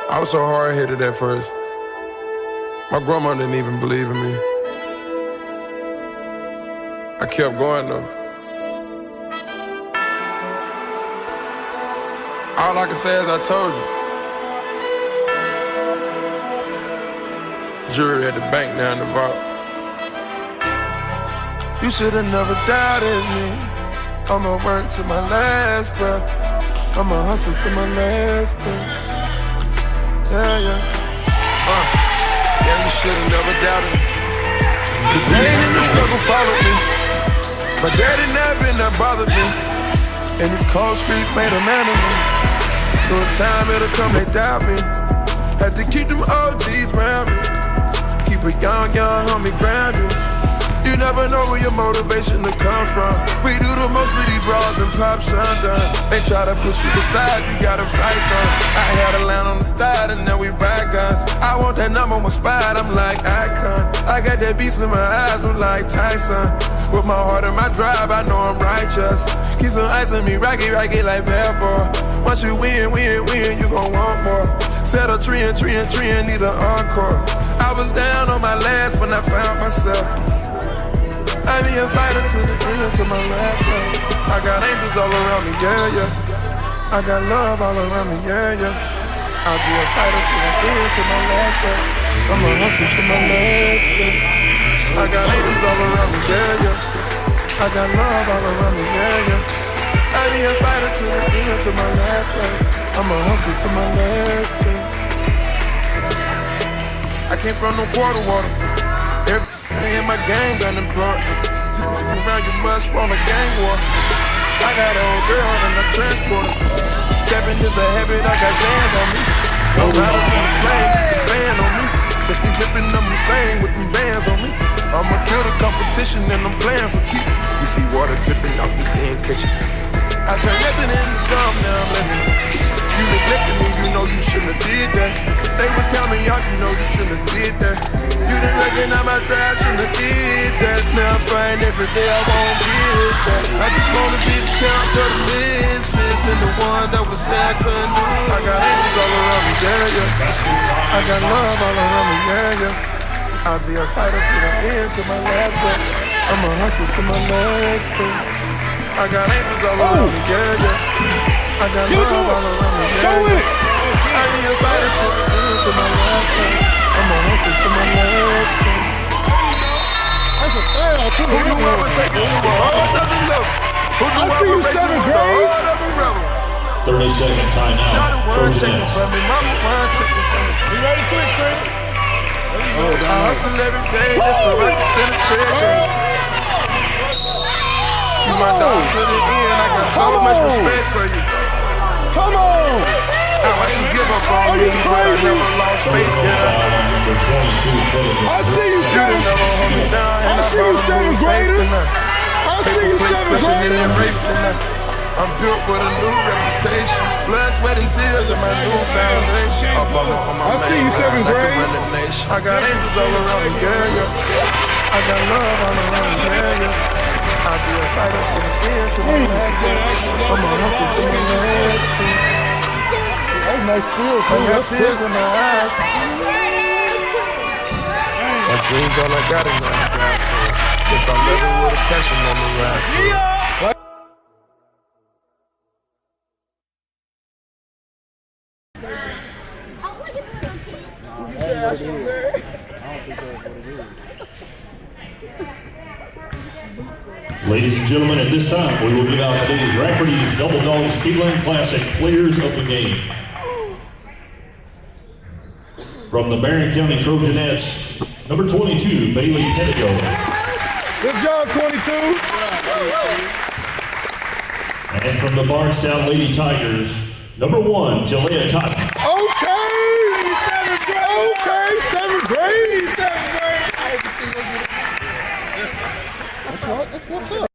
I was so hard-headed at first. My grandma didn't even believe in me. I kept going though. All I can say is I told you. Jury at the bank now in the vault. You should've never doubted me. I'ma work to my last breath. I'ma hustle to my last breath. Yeah. Yeah, you should've never doubted me. The pain and the struggle followed me. My daddy never bothered me. And these cold streets made a man of me. Through a time it'll come, they doubt me. Had to keep them OGs around me. Keep a young homie grounded. You never know where your motivation to come from. We do the most with these bras and pop shundun. They try to push you aside, you gotta fight some. I had a land on the thigh and now we buy guns. I want that number one spot, I'm like Icon. I got that beast in my eyes, I'm like Tyson. With my heart and my drive, I know I'm righteous. Keep some ice on me, rocky like bad boy. Once you win, you gon' want more. Set a tree and need an encore. I was down on my last when I found myself. I be a fighter to the end, to my last breath. I got angels all around me, yeah. I got love all around me, yeah. I'll be a fighter to the end, to my last breath. I'ma hustle to my last breath. I got angels all around me, yeah. I got love all around me, yeah. I be a fighter to the end, to my last breath. I'ma hustle to my last breath. I came from no quarter waters. Everything in my gang unemployed. Around you must want a gang war. I got an old girl and I transport her. Stepping is a habit, I got sand on me. Don't matter from the flame, the fan on me. Just be ripping them insane with them bands on me. I'ma kill the competition and I'm playing for keeps. You see water dripping off the damn kitchen. I turn nothing into something, now I'm living. You neglected me, you know you shouldn't have did that. They was counting out, you know you shouldn't have did that. You didn't recognize my drive, shouldn't have did that. Now I find every day I won't get that. I just wanna be the champ for the misfits and the one that was said I couldn't do. I got angels all around me, yeah. I got love all around me, yeah. I'll be a fighter to the end, to my last breath. I'ma hustle to my last breath. I got angels all around me, yeah. I got love all around me, yeah. I be a fighter to the end, to my last breath. I'ma hustle to my last breath. That's a fail. Who you ever take it to a whole other level? Who you ever race it with a whole other rebel? 30-second timeout. Shawty one chicken for me, mama one chicken for me. You ready quick, Chris? I hustle every day just so I can spend a check. You my dog to the end, I got so much respect for you. Come on! I watch you give up on me, but I never lost faith, yeah. I see you, seventh grader. I see you, seventh grader. I'm built with a new reputation. Blood, sweat, and tears in my new foundation. I see you, seventh grade. I got angels all around me, yeah. I got love all around me, yeah. I'll be a fighter to the end, to my last breath. I'ma hustle to my last breath. That's nice steal, I got tears in my eyes. My dreams all I got in life. If I never with a passion on the ride. Ladies and gentlemen, at this time, we will give out today's Rafferty's Double Dog Speedland Classic Players of the Game. From the Barron County Trojanettes, number 22, Bailey Pettigo. Good job, 22. And from the Bardstown Lady Tigers, number 1, Jalea Cotton. Okay, seventh grade. That's right, that's what's up.